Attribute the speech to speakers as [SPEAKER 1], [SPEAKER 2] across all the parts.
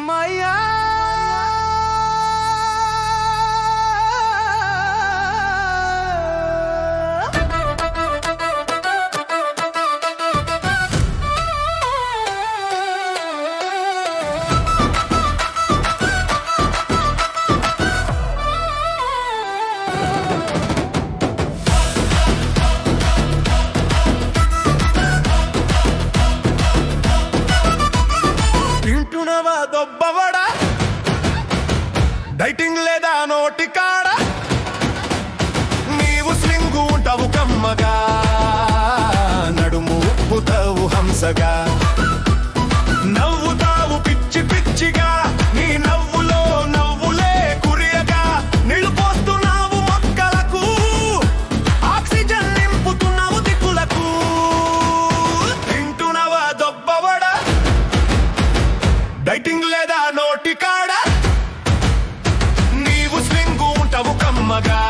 [SPEAKER 1] మాయా దొబ్బవడా dieting లేదా నోటి కాడ నీవు స్లింగు ఉంటావు కమ్మగా నడుము ఉప్పుతావు హంసగా నవ్వుతావు పిచ్చి పిచ్చిగా నీ నవ్వులో నవ్వులే కురియగా నీళ్లు పోస్తున్నావు మొక్కలకు ఆక్సిజన్ నింపుతున్నావు దిక్కులకు తింటున్నావా దొబ్బవడా డైటింగ్ లేదా నోటి కాడ నీవు స్లింగు ఉంటావు కమ్మగా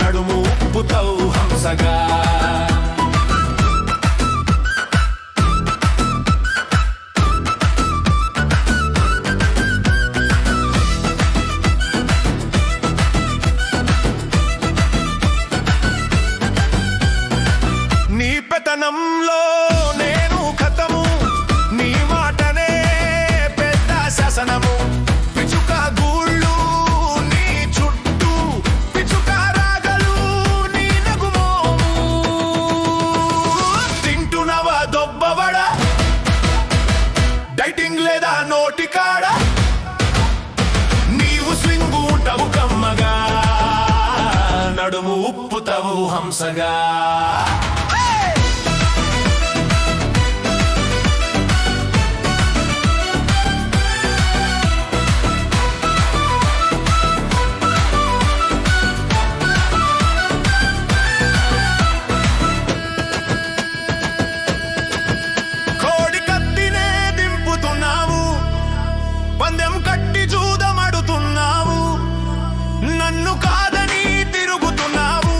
[SPEAKER 1] నడుము ఉప్పుతావు హంసగా నీ పెతనంలో నేను ఖతము నీ మాటనే పెద్ద శాసనము పిచుక గూళ్ళు నీ చుట్టూ పిచుక రాగలు నీ నగుమోము తింటున్నావా దొబ్బవడా డైటింగ్ లేదా నోటి కాడ నీవు స్వింగు ఉంటావు కమ్మగా నడుము ఉప్పుతావు హంసగా పందెం కట్టి చూదమడుతున్నావు నన్ను కాదని తిరుగుతున్నావు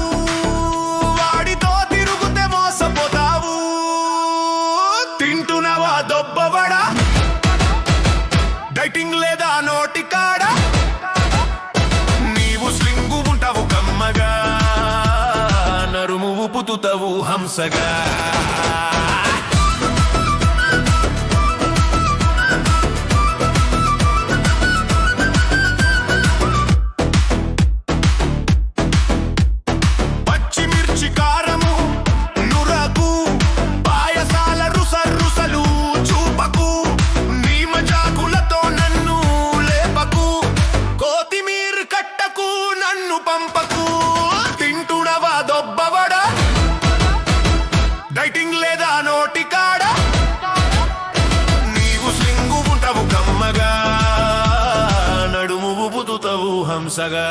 [SPEAKER 1] వాడితో తిరుగుతే మోసపోతావు తింటున్నావా దొబ్బవడా డైటింగ్ లేదా నోటి కాడ నీవు స్లింగు ఉంటావు కమ్మగా నరుము ఉపుతుతావు హంసగా పంపకు తింటున్నావా దొబ్బవడా డైటింగ్ లేదా నోటి కాడ నీవు స్లింగు ఉంటావు కమ్మగా నడుము ఉపుతుతావు హంసగా